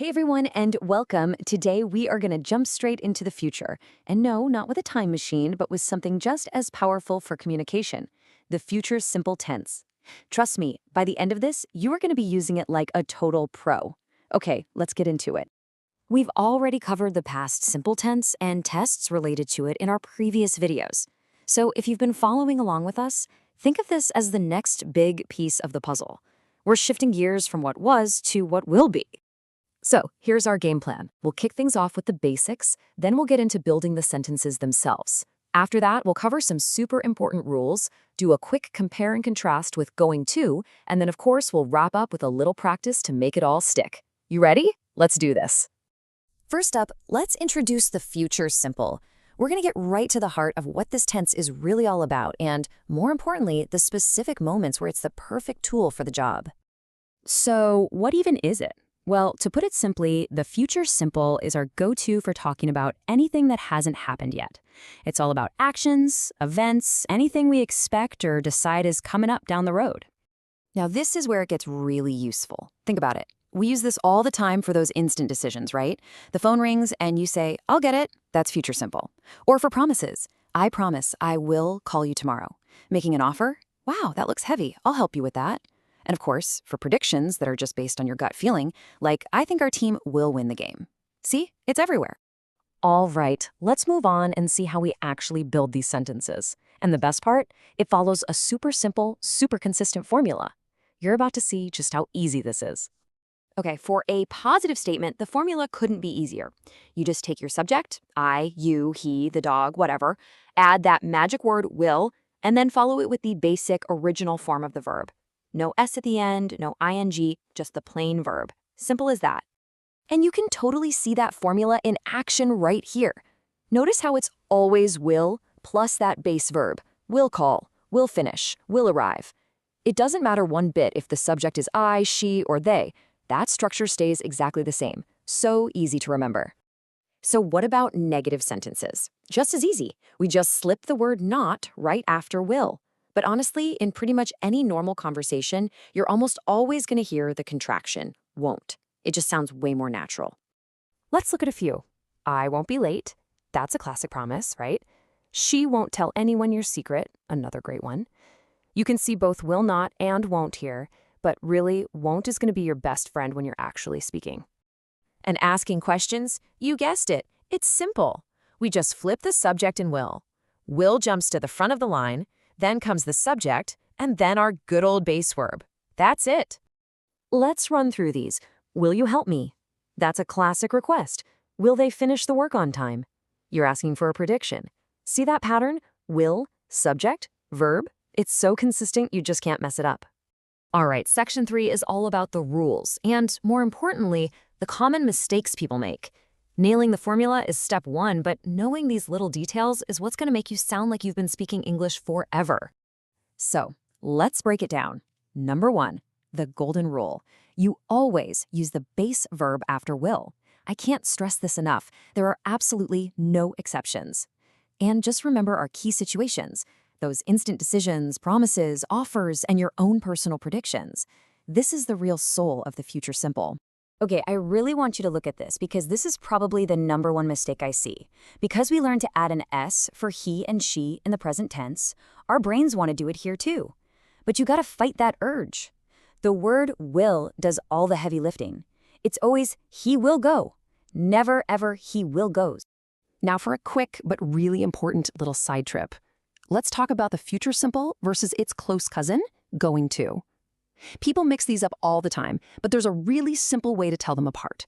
Hey everyone, and welcome. Today we are going to jump straight into the future. And no, not with a time machine, but with something just as powerful for communication, the future simple tense. Trust me, by the end of this, you are going to be using it like a total pro. Okay, let's get into it. We've already covered the past simple tense and tests related to it in our previous videos. So if you've been following along with us, think of this as the next big piece of the puzzle. We're shifting gears from what was to what will be. So here's our game plan. We'll kick things off with the basics, then we'll get into building the sentences themselves. After that, we'll cover some super important rules, do a quick compare and contrast with going to, and then of course we'll wrap up with a little practice to make it all stick. You ready? Let's do this. First up, let's introduce the future simple. We're going to get right to the heart of what this tense is really all about and, more importantly, the specific moments where it's the perfect tool for the job. So what even is it? Well, to put it simply, the future simple is our go-to for talking about anything that hasn't happened yet. It's all about actions, events, anything we expect or decide is coming up down the road. Now, this is where it gets really useful. Think about it. We use this all the time for those instant decisions, right? The phone rings and you say, "I'll get it." That's future simple. Or for promises. "I promise I will call you tomorrow." Making an offer? "Wow, that looks heavy. I'll help you with that." And of course, for predictions that are just based on your gut feeling, like, "I think our team will win the game." See? It's everywhere. All right, let's move on and see how we actually build these sentences. And the best part? It follows a super simple, super consistent formula. You're about to see just how easy this is. Okay, for a positive statement, the formula couldn't be easier. You just take your subject, I, you, he, the dog, whatever, add that magic word will, and then follow it with the basic original form of the verb. No S at the end, no ing, just the plain verb. Simple as that. And you can totally see that formula in action right here. Notice how it's always will plus that base verb. Will call, will finish, will arrive. It doesn't matter one bit if the subject is I, she, or they. That structure stays exactly the same. So easy to remember. So what about negative sentences? Just as easy. We just slip the word not right after will. But honestly, in pretty much any normal conversation, you're almost always going to hear the contraction, won't. It just sounds way more natural. Let's look at a few. I won't be late. That's a classic promise, right? She won't tell anyone your secret. Another great one. You can see both will not and won't here, but really, won't is going to be your best friend when you're actually speaking. And asking questions, you guessed it. It's simple. We just flip the subject and will. Will jumps to the front of the line, then comes the subject, and then our good old base verb. That's it. Let's run through these. Will you help me? That's a classic request. Will they finish the work on time? You're asking for a prediction. See that pattern? Will, subject, verb. It's so consistent you just can't mess it up. All right, section 3 is all about the rules, and more importantly, the common mistakes people make. Nailing the formula is step 1, but knowing these little details is what's going to make you sound like you've been speaking English forever. So, let's break it down. Number 1, the golden rule. You always use the base verb after will. I can't stress this enough. There are absolutely no exceptions. And just remember our key situations, those instant decisions, promises, offers, and your own personal predictions. This is the real soul of the future simple. Okay, I really want you to look at this because this is probably the number 1 mistake I see. Because we learned to add an S for he and she in the present tense, our brains want to do it here too. But you gotta fight that urge. The word will does all the heavy lifting. It's always he will go. Never ever he will goes. Now for a quick but really important little side trip. Let's talk about the future simple versus its close cousin, going to. People mix these up all the time, but there's a really simple way to tell them apart.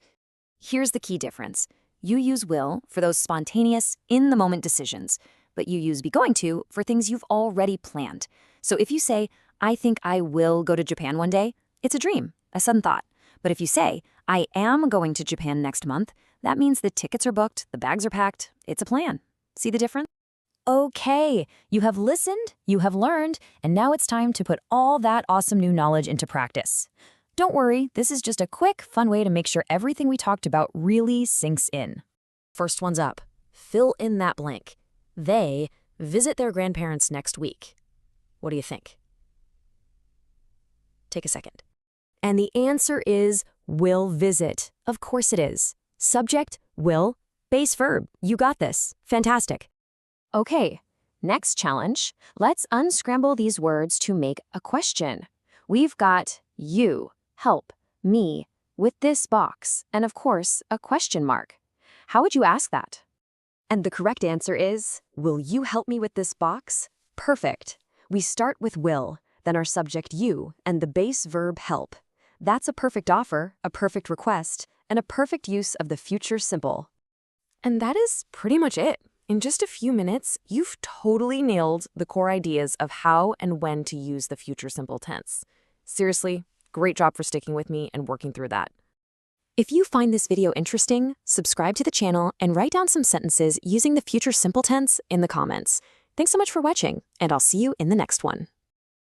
Here's the key difference. You use will for those spontaneous, in-the-moment decisions, but you use be going to for things you've already planned. So if you say, "I think I will go to Japan one day," it's a dream, a sudden thought. But if you say, "I am going to Japan next month," that means the tickets are booked, the bags are packed, it's a plan. See the difference? Okay, you have listened, you have learned, and now it's time to put all that awesome new knowledge into practice. Don't worry, this is just a quick, fun way to make sure everything we talked about really sinks in. First one's up. Fill in that blank. They visit their grandparents next week. What do you think? Take a second. And the answer is Will visit. Of course it is. Subject, will, base verb. You got this. Fantastic. Okay, next challenge. Let's unscramble these words to make a question. We've got you, help, me, with this box, and of course, a question mark. How would you ask that? And the correct answer is, will you help me with this box? Perfect. We start with will, then our subject you, and the base verb help. That's a perfect offer, a perfect request, and a perfect use of the future simple. And that is pretty much it. In just a few minutes, you've totally nailed the core ideas of how and when to use the future simple tense. Seriously, great job for sticking with me and working through that. If you find this video interesting, subscribe to the channel and write down some sentences using the future simple tense in the comments. Thanks so much for watching, and I'll see you in the next one.